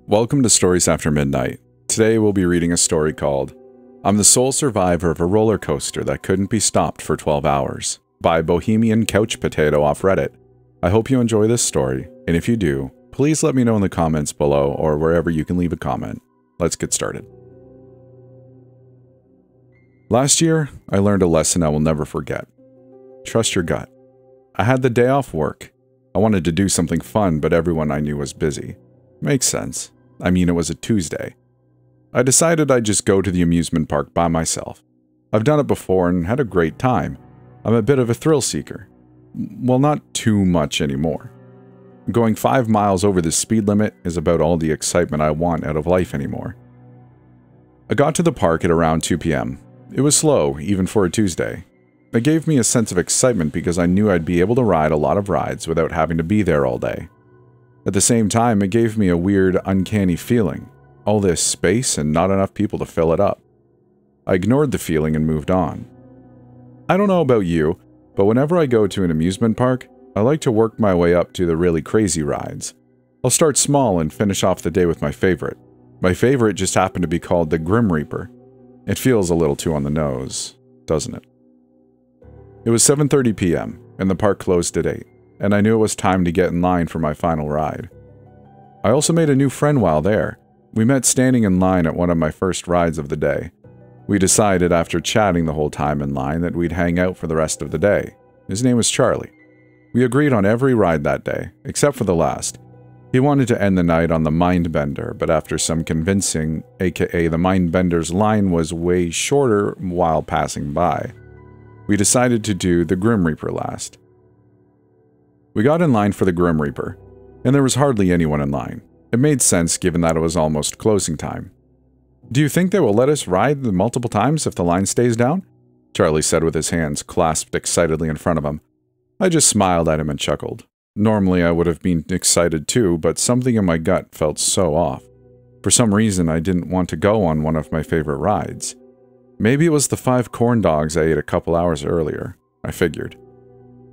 Welcome to Stories After Midnight. Today we'll be reading a story called I'm the Sole Survivor of a Roller Coaster That Couldn't Be Stopped for 12 Hours by bohemiancouchpotato off Reddit. I hope you enjoy this story, and if you do, please let me know in the comments below or wherever you can leave a comment. Let's get started. Last year, I learned a lesson I will never forget. Trust your gut. I had the day off work. I wanted to do something fun, but everyone I knew was busy. Makes sense. I mean, it was a Tuesday. I decided I'd just go to the amusement park by myself. I've done it before and had a great time. I'm a bit of a thrill seeker. Well, not too much anymore. Going 5 miles over the speed limit is about all the excitement I want out of life anymore. I got to the park at around 2 p.m. It was slow, even for a Tuesday. It gave me a sense of excitement because I knew I'd be able to ride a lot of rides without having to be there all day. At the same time, it gave me a weird, uncanny feeling. All this space and not enough people to fill it up. I ignored the feeling and moved on. I don't know about you, but whenever I go to an amusement park, I like to work my way up to the really crazy rides. I'll start small and finish off the day with my favorite. My favorite just happened to be called the Grim Reaper. It feels a little too on the nose, doesn't it? It was 7:30 p.m. and the park closed at 8. And I knew it was time to get in line for my final ride. I also made a new friend while there. We met standing in line at one of my first rides of the day. We decided after chatting the whole time in line that we'd hang out for the rest of the day. His name was Charlie. We agreed on every ride that day, except for the last. He wanted to end the night on the Mindbender, but after some convincing, aka the Mindbender's line was way shorter while passing by, we decided to do the Grim Reaper last. We got in line for the Grim Reaper, and there was hardly anyone in line. It made sense given that it was almost closing time. "Do you think they will let us ride multiple times if the line stays down?" Charlie said with his hands clasped excitedly in front of him. I just smiled at him and chuckled. Normally I would have been excited too, but something in my gut felt so off. For some reason I didn't want to go on one of my favorite rides. Maybe it was the 5 corn dogs I ate a couple hours earlier, I figured.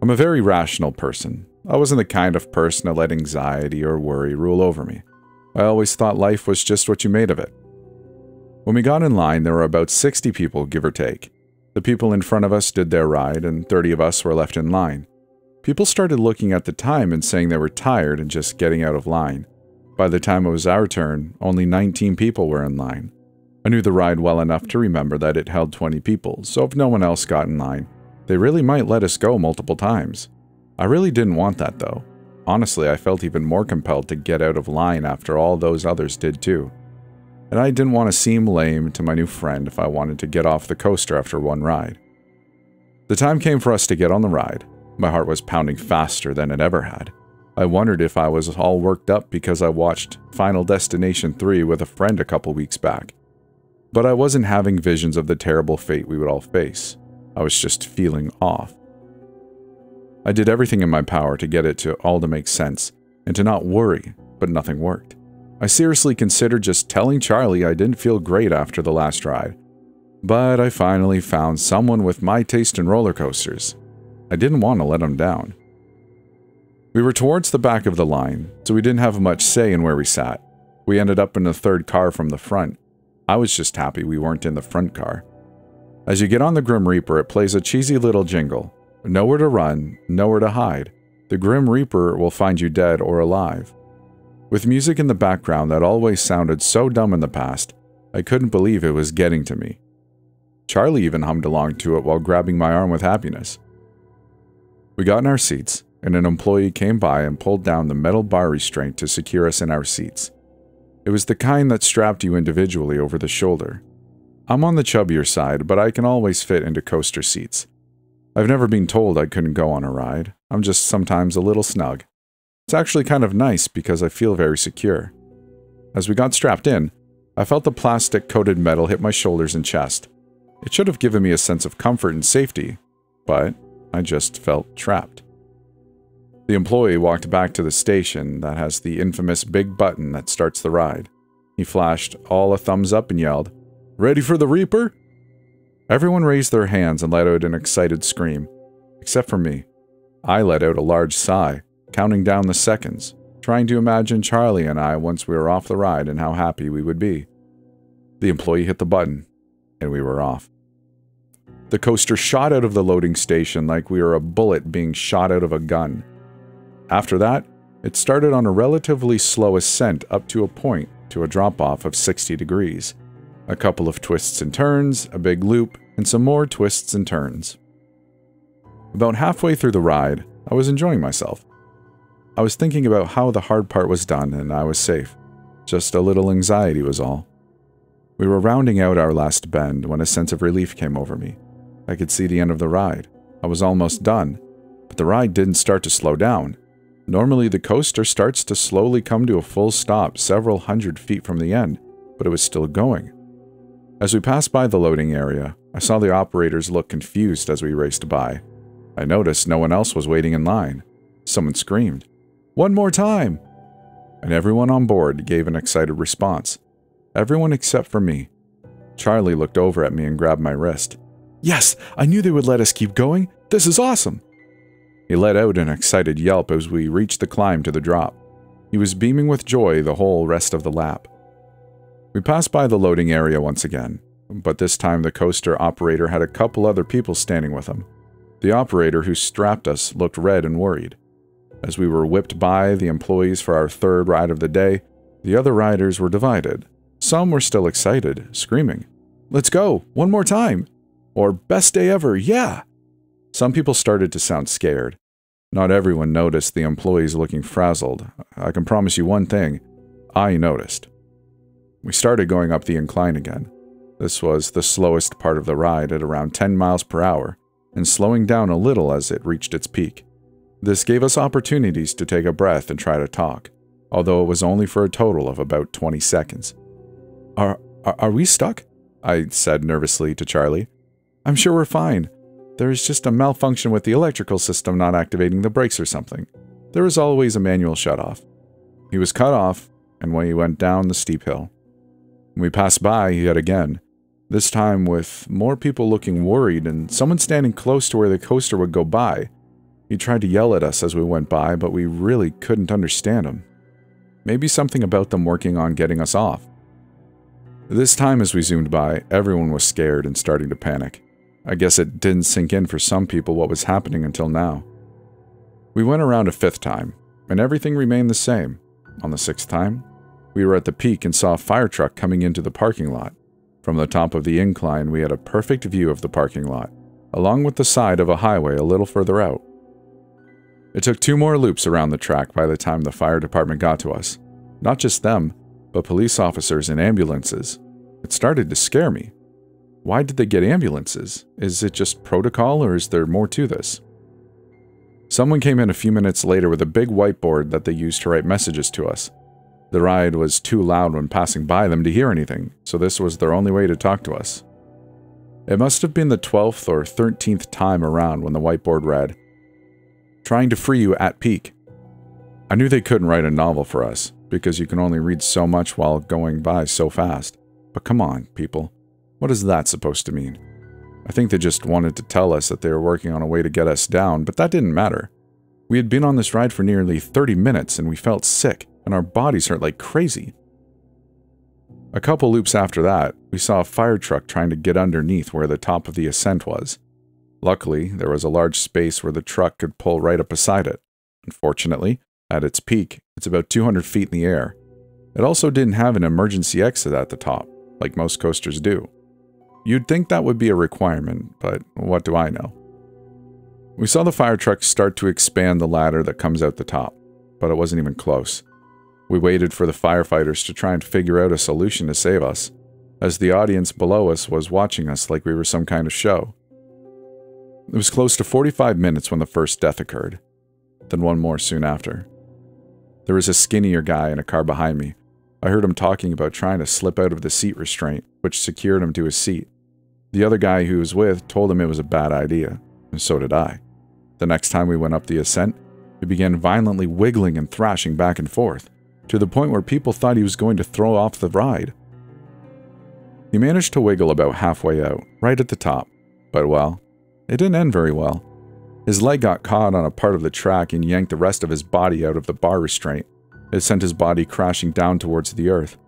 I'm a very rational person. I wasn't the kind of person to let anxiety or worry rule over me. I always thought life was just what you made of it. When we got in line, there were about 60 people, give or take. The people in front of us did their ride, and 30 of us were left in line. People started looking at the time and saying they were tired and just getting out of line. By the time it was our turn, only 19 people were in line. I knew the ride well enough to remember that it held 20 people, so if no one else got in line, they really might let us go multiple times. I really didn't want that though. Honestly, I felt even more compelled to get out of line after all those others did too. And I didn't want to seem lame to my new friend if I wanted to get off the coaster after one ride. The time came for us to get on the ride. My heart was pounding faster than it ever had. I wondered if I was all worked up because I watched Final Destination 3 with a friend a couple weeks back. But I wasn't having visions of the terrible fate we would all face. I was just feeling off. I did everything in my power to get it to all to make sense, and to not worry, but nothing worked. I seriously considered just telling Charlie I didn't feel great after the last ride. But I finally found someone with my taste in roller coasters. I didn't want to let him down. We were towards the back of the line, so we didn't have much say in where we sat. We ended up in the third car from the front. I was just happy we weren't in the front car. As you get on the Grim Reaper, it plays a cheesy little jingle. Nowhere to run, nowhere to hide. The Grim Reaper will find you dead or alive. With music in the background that always sounded so dumb in the past, I couldn't believe it was getting to me. Charlie even hummed along to it while grabbing my arm with happiness. We got in our seats, and an employee came by and pulled down the metal bar restraint to secure us in our seats. It was the kind that strapped you individually over the shoulder. I'm on the chubbier side, but I can always fit into coaster seats. I've never been told I couldn't go on a ride. I'm just sometimes a little snug. It's actually kind of nice because I feel very secure. As we got strapped in, I felt the plastic-coated metal hit my shoulders and chest. It should have given me a sense of comfort and safety, but I just felt trapped. The employee walked back to the station that has the infamous big button that starts the ride. He flashed all a thumbs up and yelled, "Ready for the Reaper?" Everyone raised their hands and let out an excited scream, except for me. I let out a large sigh, counting down the seconds. trying to imagine Charlie and I once we were off the ride and how happy we would be. The employee hit the button, and we were off. The coaster shot out of the loading station like we were a bullet being shot out of a gun. After that, it started on a relatively slow ascent up to a point to a drop-off of 60 degrees. A couple of twists and turns, a big loop, and some more twists and turns. About halfway through the ride, I was enjoying myself. I was thinking about how the hard part was done and I was safe. Just a little anxiety was all. We were rounding out our last bend when a sense of relief came over me. I could see the end of the ride. I was almost done, but the ride didn't start to slow down. Normally, the coaster starts to slowly come to a full stop several hundred feet from the end, but it was still going. As we passed by the loading area, I saw the operators look confused as we raced by. I noticed no one else was waiting in line. Someone screamed, "One more time!" And everyone on board gave an excited response. Everyone except for me. Charlie looked over at me and grabbed my wrist. "Yes, I knew they would let us keep going. This is awesome!" He let out an excited yelp as we reached the climb to the drop. He was beaming with joy the whole rest of the lap. We passed by the loading area once again, but this time the coaster operator had a couple other people standing with him. The operator who strapped us looked red and worried. As we were whipped by the employees for our third ride of the day, the other riders were divided. Some were still excited, screaming, "Let's go! One more time!" Or "Best day ever, yeah!" Some people started to sound scared. Not everyone noticed the employees looking frazzled. I can promise you one thing, I noticed. We started going up the incline again. This was the slowest part of the ride at around 10 miles per hour, and slowing down a little as it reached its peak. This gave us opportunities to take a breath and try to talk, although it was only for a total of about 20 seconds. Are we stuck?" I said nervously to Charlie. "I'm sure we're fine. There is just a malfunction with the electrical system not activating the brakes or something. There is always a manual shutoff." He was cut off, and when he went down the steep hill. When we passed by yet again, this time with more people looking worried and someone standing close to where the coaster would go by. He tried to yell at us as we went by, but we really couldn't understand him. Maybe something about them working on getting us off. This time as we zoomed by, everyone was scared and starting to panic. I guess it didn't sink in for some people what was happening until now. We went around a 5th time, and everything remained the same. On the 6th time, we were at the peak and saw a fire truck coming into the parking lot. From the top of the incline, we had a perfect view of the parking lot, along with the side of a highway a little further out. It took 2 more loops around the track by the time the fire department got to us. Not just them, but police officers and ambulances. It started to scare me. Why did they get ambulances? Is it just protocol or is there more to this? Someone came in a few minutes later with a big whiteboard that they used to write messages to us. The ride was too loud when passing by them to hear anything, so this was their only way to talk to us. It must have been the 12th or 13th time around when the whiteboard read, "Trying to free you at peak." I knew they couldn't write a novel for us, because you can only read so much while going by so fast. But come on, people. What is that supposed to mean? I think they just wanted to tell us that they were working on a way to get us down, but that didn't matter. We had been on this ride for nearly 30 minutes and we felt sick, and our bodies hurt like crazy. A couple loops after that, we saw a fire truck trying to get underneath where the top of the ascent was. Luckily, there was a large space where the truck could pull right up beside it. Unfortunately, at its peak, it's about 200 feet in the air. It also didn't have an emergency exit at the top, like most coasters do. You'd think that would be a requirement, but what do I know? We saw the fire truck start to expand the ladder that comes out the top, but it wasn't even close. We waited for the firefighters to try and figure out a solution to save us, as the audience below us was watching us like we were some kind of show. It was close to 45 minutes when the first death occurred, then one more soon after. There was a skinnier guy in a car behind me. I heard him talking about trying to slip out of the seat restraint, which secured him to his seat. The other guy he was with told him it was a bad idea, and so did I. The next time we went up the ascent, he began violently wiggling and thrashing back and forth, to the point where people thought he was going to throw off the ride. He managed to wiggle about halfway out, right at the top, but well, it didn't end very well. His leg got caught on a part of the track and yanked the rest of his body out of the bar restraint. It sent his body crashing down towards the earth.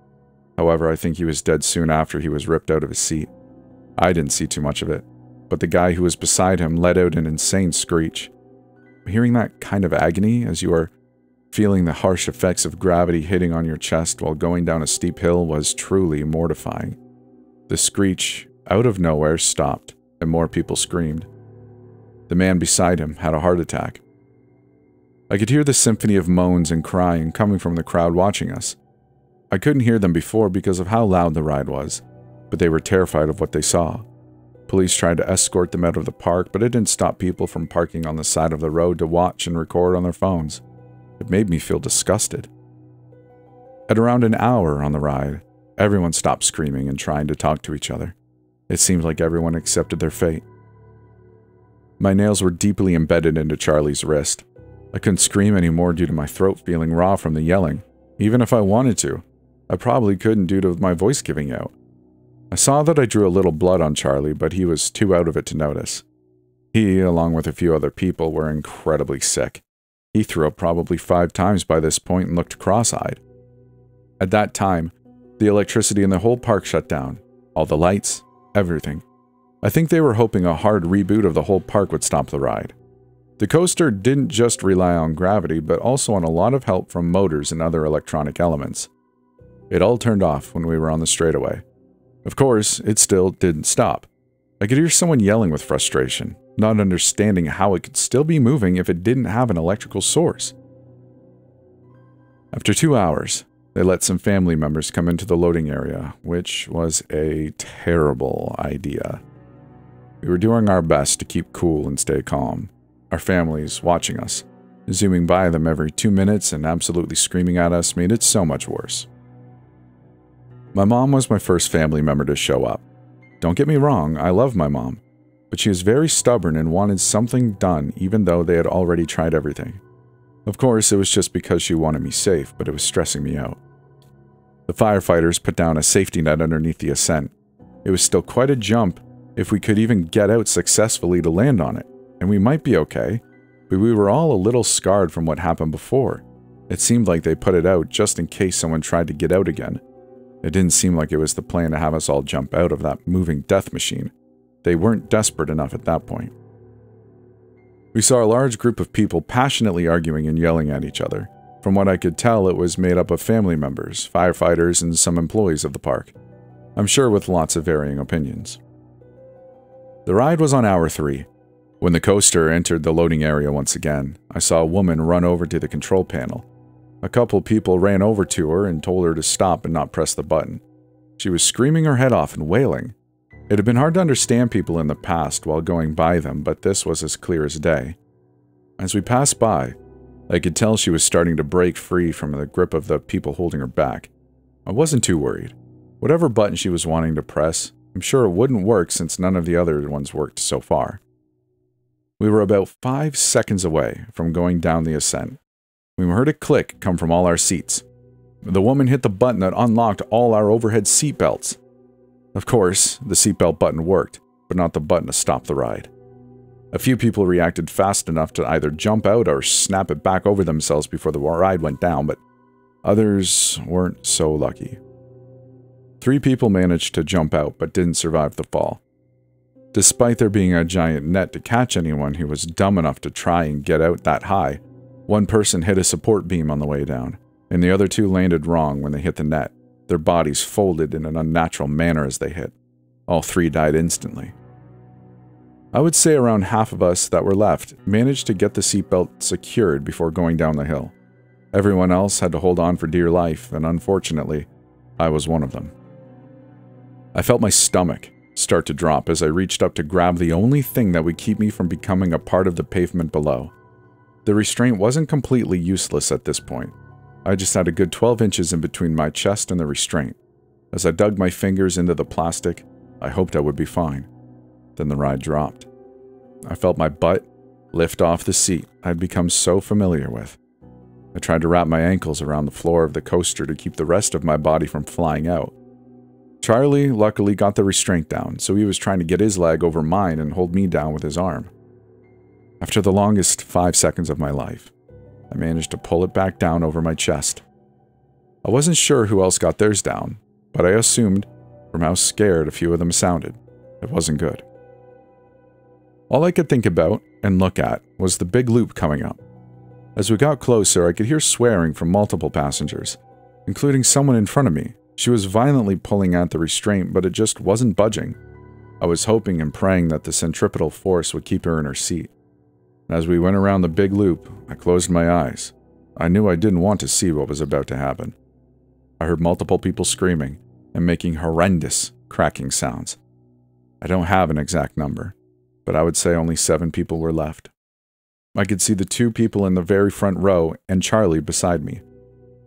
However, I think he was dead soon after he was ripped out of his seat. I didn't see too much of it, but the guy who was beside him let out an insane screech. Hearing that kind of agony as you are feeling the harsh effects of gravity hitting on your chest while going down a steep hill was truly mortifying. The screech, out of nowhere, stopped, and more people screamed. The man beside him had a heart attack. I could hear the symphony of moans and crying coming from the crowd watching us. I couldn't hear them before because of how loud the ride was, but they were terrified of what they saw. Police tried to escort them out of the park, but it didn't stop people from parking on the side of the road to watch and record on their phones. It made me feel disgusted. At around an hour on the ride, everyone stopped screaming and trying to talk to each other. It seemed like everyone accepted their fate. My nails were deeply embedded into Charlie's wrist. I couldn't scream anymore due to my throat feeling raw from the yelling. Even if I wanted to, I probably couldn't due to my voice giving out. I saw that I drew a little blood on Charlie, but he was too out of it to notice. He, along with a few other people, were incredibly sick. He threw up probably 5 times by this point and looked cross-eyed. At that time, the electricity in the whole park shut down. All the lights, everything. I think they were hoping a hard reboot of the whole park would stop the ride. The coaster didn't just rely on gravity, but also on a lot of help from motors and other electronic elements. It all turned off when we were on the straightaway. Of course, it still didn't stop. I could hear someone yelling with frustration, not understanding how it could still be moving if it didn't have an electrical source. After 2 hours, they let some family members come into the loading area, which was a terrible idea. We were doing our best to keep cool and stay calm. Our families watching us, zooming by them every 2 minutes and absolutely screaming at us made it so much worse. My mom was my first family member to show up. Don't get me wrong, I love my mom, but she was very stubborn and wanted something done even though they had already tried everything. Of course, it was just because she wanted me safe, but it was stressing me out. The firefighters put down a safety net underneath the ascent. It was still quite a jump if we could even get out successfully to land on it, and we might be okay, but we were all a little scarred from what happened before. It seemed like they put it out just in case someone tried to get out again. It didn't seem like it was the plan to have us all jump out of that moving death machine. They weren't desperate enough at that point. We saw a large group of people passionately arguing and yelling at each other. From what I could tell, it was made up of family members, firefighters, and some employees of the park. I'm sure with lots of varying opinions. The ride was on hour 3. When the coaster entered the loading area once again, I saw a woman run over to the control panel. A couple people ran over to her and told her to stop and not press the button. She was screaming her head off and wailing. It had been hard to understand people in the past while going by them, but this was as clear as day. As we passed by, I could tell she was starting to break free from the grip of the people holding her back. I wasn't too worried. Whatever button she was wanting to press, I'm sure it wouldn't work since none of the other ones worked so far. We were about 5 seconds away from going down the ascent. We heard a click come from all our seats. The woman hit the button that unlocked all our overhead seatbelts. Of course, the seatbelt button worked, but not the button to stop the ride. A few people reacted fast enough to either jump out or snap it back over themselves before the ride went down, but others weren't so lucky. 3 people managed to jump out but didn't survive the fall. Despite there being a giant net to catch anyone who was dumb enough to try and get out that high, one person hit a support beam on the way down, and the other 2 landed wrong when they hit the net. Their bodies folded in an unnatural manner as they hit. All 3 died instantly. I would say around half of us that were left managed to get the seatbelt secured before going down the hill. Everyone else had to hold on for dear life, and unfortunately, I was one of them. I felt my stomach start to drop as I reached up to grab the only thing that would keep me from becoming a part of the pavement below. The restraint wasn't completely useless at this point. I just had a good 12 inches in between my chest and the restraint. As I dug my fingers into the plastic, I hoped I would be fine. Then the ride dropped. I felt my butt lift off the seat I'd become so familiar with. I tried to wrap my ankles around the floor of the coaster to keep the rest of my body from flying out. Charlie luckily got the restraint down, so he was trying to get his leg over mine and hold me down with his arm. After the longest 5 seconds of my life, I managed to pull it back down over my chest I wasn't sure who else got theirs down, but I assumed, from how scared a few of them sounded, it wasn't good. All I could think about and look at was the big loop coming up. As we got closer, I could hear swearing from multiple passengers, including someone in front of me. She was violently pulling at the restraint, but it just wasn't budging. I was hoping and praying that the centripetal force would keep her in her seat. As we went around the big loop, I closed my eyes. I knew I didn't want to see what was about to happen. I heard multiple people screaming and making horrendous cracking sounds. I don't have an exact number, but I would say only 7 people were left. I could see the 2 people in the very front row and Charlie beside me.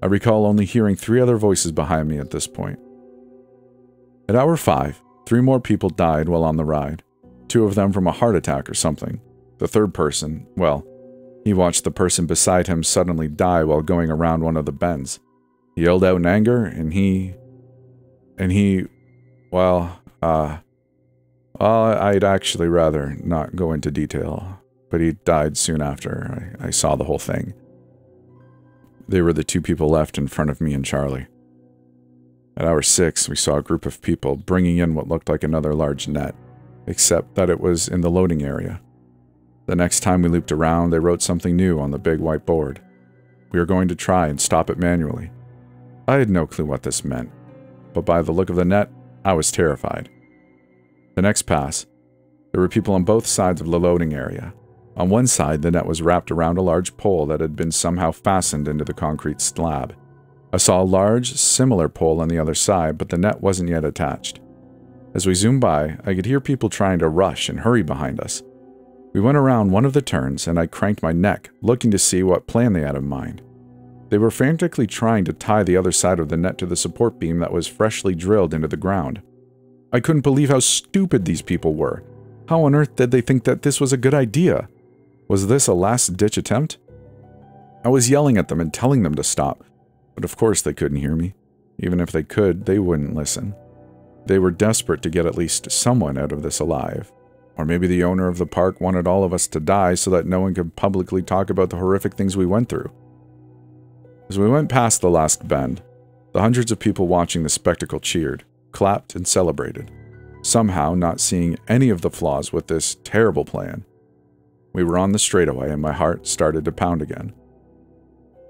I recall only hearing 3 other voices behind me at this point. At hour 5, 3 more people died while on the ride, 2 of them from a heart attack or something. The third person, well, he watched the person beside him suddenly die while going around one of the bends. He yelled out in anger, and I'd actually rather not go into detail, but he died soon after I saw the whole thing. They were the 2 people left in front of me and Charlie. At hour 6, we saw a group of people bringing in what looked like another large net, except that it was in the loading area. The next time we looped around, they wrote something new on the big white board. We were going to try and stop it manually. I had no clue what this meant, but by the look of the net, I was terrified. The next pass, there were people on both sides of the loading area. On one side, the net was wrapped around a large pole that had been somehow fastened into the concrete slab. I saw a large, similar pole on the other side, but the net wasn't yet attached. As we zoomed by, I could hear people trying to rush and hurry behind us. We went around one of the turns, and I cranked my neck, looking to see what plan they had in mind. They were frantically trying to tie the other side of the net to the support beam that was freshly drilled into the ground. I couldn't believe how stupid these people were. How on earth did they think that this was a good idea? Was this a last-ditch attempt? I was yelling at them and telling them to stop, but of course they couldn't hear me. Even if they could, they wouldn't listen. They were desperate to get at least someone out of this alive. Or maybe the owner of the park wanted all of us to die so that no one could publicly talk about the horrific things we went through. As we went past the last bend, the hundreds of people watching the spectacle cheered, clapped, and celebrated, somehow not seeing any of the flaws with this terrible plan. We were on the straightaway and my heart started to pound again.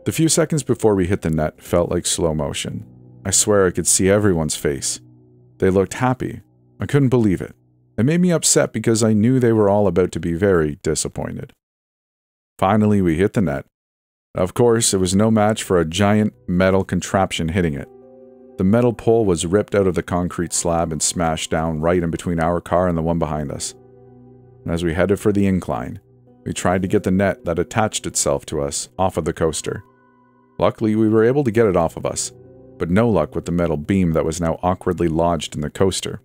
The few seconds before we hit the net felt like slow motion. I swear I could see everyone's face. They looked happy. I couldn't believe it. It made me upset because I knew they were all about to be very disappointed. Finally, we hit the net. Of course, it was no match for a giant metal contraption hitting it. The metal pole was ripped out of the concrete slab and smashed down right in between our car and the one behind us. And as we headed for the incline, we tried to get the net that attached itself to us off of the coaster. Luckily, we were able to get it off of us, but no luck with the metal beam that was now awkwardly lodged in the coaster.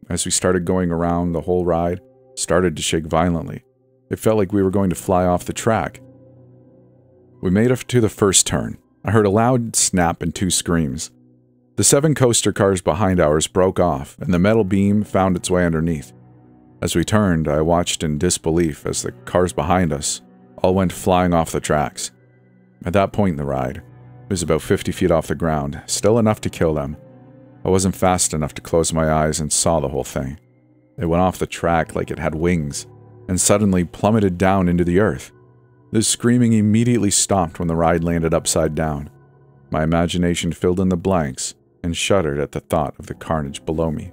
As we started going around, the whole ride started to shake violently. It felt like we were going to fly off the track. We made it to the first turn. I heard a loud snap and 2 screams. The 7 coaster cars behind ours broke off, and the metal beam found its way underneath. As we turned, I watched in disbelief as the cars behind us all went flying off the tracks. At that point in the ride, it was about 50 feet off the ground, still enough to kill them. I wasn't fast enough to close my eyes and saw the whole thing. It went off the track like it had wings, and suddenly plummeted down into the earth. The screaming immediately stopped when the ride landed upside down. My imagination filled in the blanks and shuddered at the thought of the carnage below me.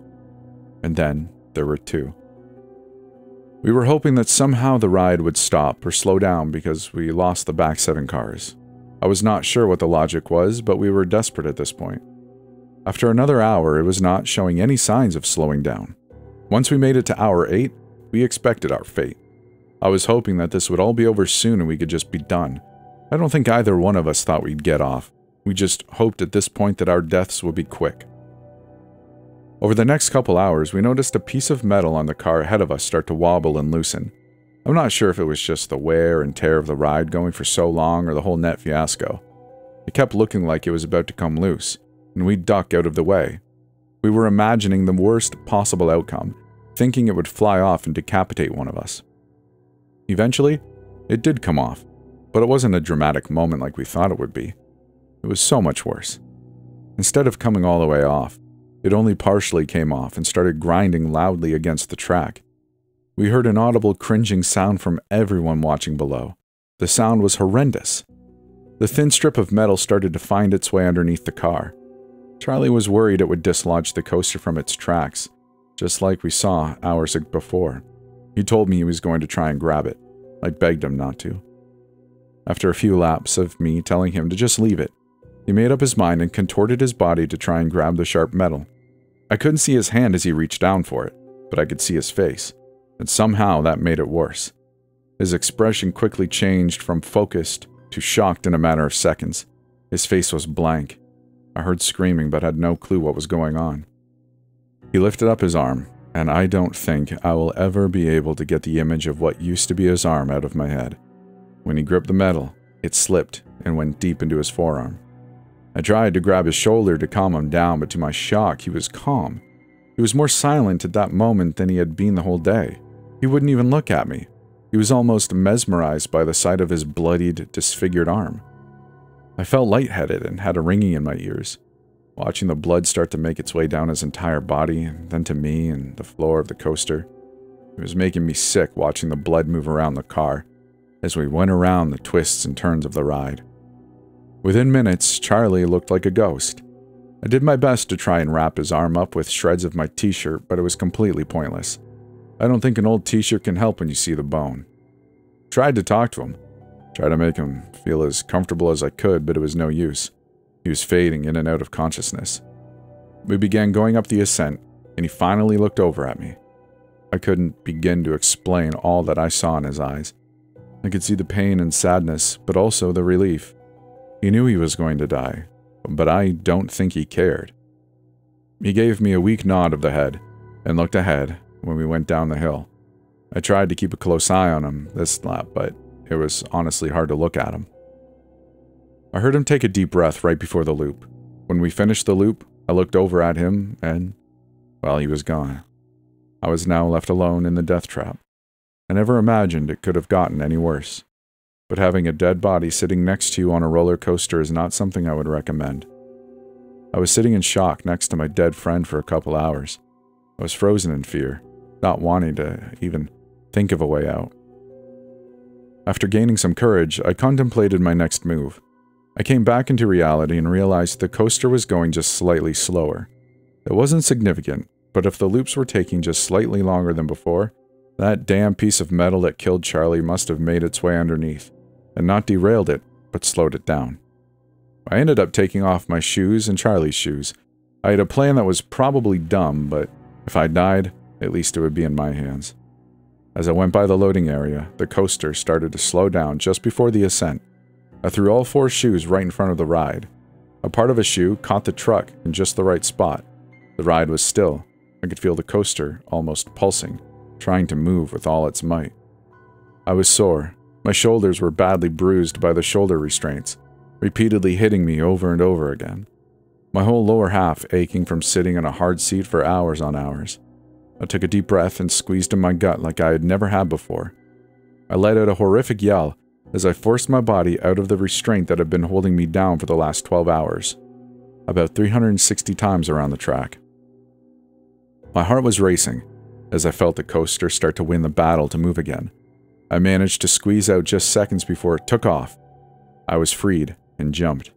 And then there were 2. We were hoping that somehow the ride would stop or slow down because we lost the back 7 cars. I was not sure what the logic was, but we were desperate at this point. After another hour, it was not showing any signs of slowing down. Once we made it to hour 8, we expected our fate. I was hoping that this would all be over soon and we could just be done. I don't think either one of us thought we'd get off. We just hoped at this point that our deaths would be quick. Over the next couple hours, we noticed a piece of metal on the car ahead of us start to wobble and loosen. I'm not sure if it was just the wear and tear of the ride going for so long or the whole net fiasco. It kept looking like it was about to come loose, and we ducked out of the way. We were imagining the worst possible outcome, thinking it would fly off and decapitate one of us. Eventually, it did come off, but it wasn't a dramatic moment like we thought it would be. It was so much worse. Instead of coming all the way off, it only partially came off and started grinding loudly against the track. We heard an audible cringing sound from everyone watching below. The sound was horrendous. The thin strip of metal started to find its way underneath the car. Charlie was worried it would dislodge the coaster from its tracks, just like we saw hours before. He told me he was going to try and grab it. I begged him not to. After a few laps of me telling him to just leave it, he made up his mind and contorted his body to try and grab the sharp metal. I couldn't see his hand as he reached down for it, but I could see his face, and somehow that made it worse. His expression quickly changed from focused to shocked in a matter of seconds. His face was blank. I heard screaming but had no clue what was going on. He lifted up his arm, and I don't think I will ever be able to get the image of what used to be his arm out of my head. When he gripped the metal, it slipped and went deep into his forearm. I tried to grab his shoulder to calm him down, but to my shock, he was calm. He was more silent at that moment than he had been the whole day. He wouldn't even look at me. He was almost mesmerized by the sight of his bloodied, disfigured arm. I felt lightheaded and had a ringing in my ears, watching the blood start to make its way down his entire body, and then to me and the floor of the coaster. It was making me sick watching the blood move around the car as we went around the twists and turns of the ride. Within minutes, Charlie looked like a ghost. I did my best to try and wrap his arm up with shreds of my t-shirt, but it was completely pointless. I don't think an old t-shirt can help when you see the bone. Tried to talk to him. Tried to make him feel as comfortable as I could, but it was no use. He was fading in and out of consciousness. We began going up the ascent, and he finally looked over at me. I couldn't begin to explain all that I saw in his eyes. I could see the pain and sadness, but also the relief. He knew he was going to die, but I don't think he cared. He gave me a weak nod of the head, and looked ahead when we went down the hill. I tried to keep a close eye on him this lap, but it was honestly hard to look at him. I heard him take a deep breath right before the loop. When we finished the loop, I looked over at him and, well, he was gone. I was now left alone in the death trap. I never imagined it could have gotten any worse. But having a dead body sitting next to you on a roller coaster is not something I would recommend. I was sitting in shock next to my dead friend for a couple hours. I was frozen in fear, not wanting to even think of a way out. After gaining some courage, I contemplated my next move. I came back into reality and realized the coaster was going just slightly slower. It wasn't significant, but if the loops were taking just slightly longer than before, that damn piece of metal that killed Charlie must have made its way underneath, and not derailed it, but slowed it down. I ended up taking off my shoes and Charlie's shoes. I had a plan that was probably dumb, but if I died, at least it would be in my hands. As I went by the loading area, the coaster started to slow down just before the ascent. I threw all 4 shoes right in front of the ride. A part of a shoe caught the truck in just the right spot. The ride was still. I could feel the coaster almost pulsing, trying to move with all its might. I was sore. My shoulders were badly bruised by the shoulder restraints, repeatedly hitting me over and over again. My whole lower half aching from sitting in a hard seat for hours on hours. I took a deep breath and squeezed in my gut like I had never had before. I let out a horrific yell as I forced my body out of the restraint that had been holding me down for the last 12 hours, about 360 times around the track. My heart was racing as I felt the coaster start to win the battle to move again. I managed to squeeze out just seconds before it took off. I was freed and jumped.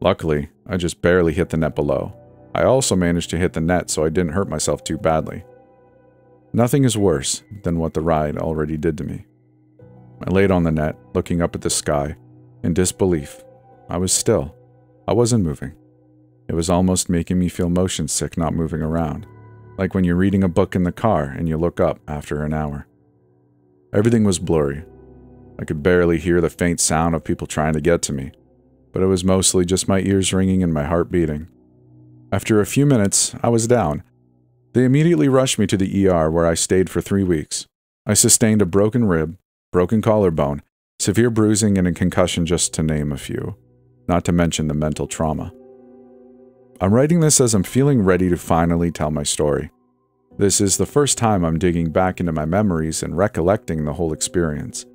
Luckily, I just barely hit the net below. I also managed to hit the net so I didn't hurt myself too badly. Nothing is worse than what the ride already did to me. I laid on the net, looking up at the sky, in disbelief. I was still. I wasn't moving. It was almost making me feel motion sick not moving around, like when you're reading a book in the car and you look up after an hour. Everything was blurry. I could barely hear the faint sound of people trying to get to me, but it was mostly just my ears ringing and my heart beating. After a few minutes, I was down. They immediately rushed me to the ER where I stayed for 3 weeks. I sustained a broken rib, broken collarbone, severe bruising, and a concussion, just to name a few, not to mention the mental trauma. I'm writing this as I'm feeling ready to finally tell my story. This is the first time I'm digging back into my memories and recollecting the whole experience.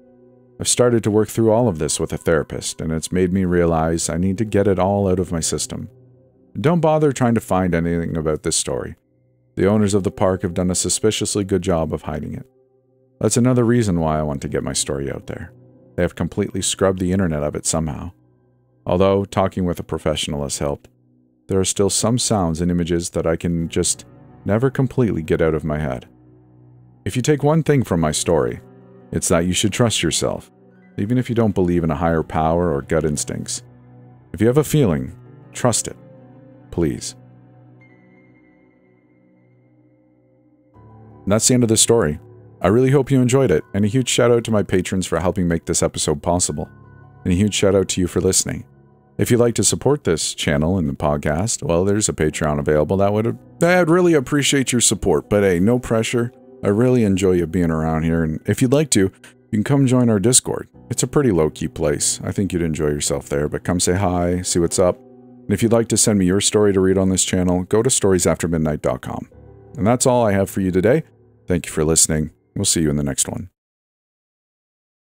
I've started to work through all of this with a therapist, and it's made me realize I need to get it all out of my system. Don't bother trying to find anything about this story. The owners of the park have done a suspiciously good job of hiding it. That's another reason why I want to get my story out there. They have completely scrubbed the internet of it somehow. Although talking with a professional has helped, there are still some sounds and images that I can just never completely get out of my head. If you take one thing from my story, it's that you should trust yourself, even if you don't believe in a higher power or gut instincts. If you have a feeling, trust it. Please. And that's the end of the story. I really hope you enjoyed it, and a huge shout out to my patrons for helping make this episode possible. And a huge shout out to you for listening. If you'd like to support this channel and the podcast, well, there's a Patreon available. I'd really appreciate your support, but hey, no pressure. I really enjoy you being around here, and if you'd like to, you can come join our Discord. It's a pretty low-key place. I think you'd enjoy yourself there, but come say hi, see what's up. And if you'd like to send me your story to read on this channel, go to storiesaftermidnight.com. And that's all I have for you today. Thank you for listening. We'll see you in the next one.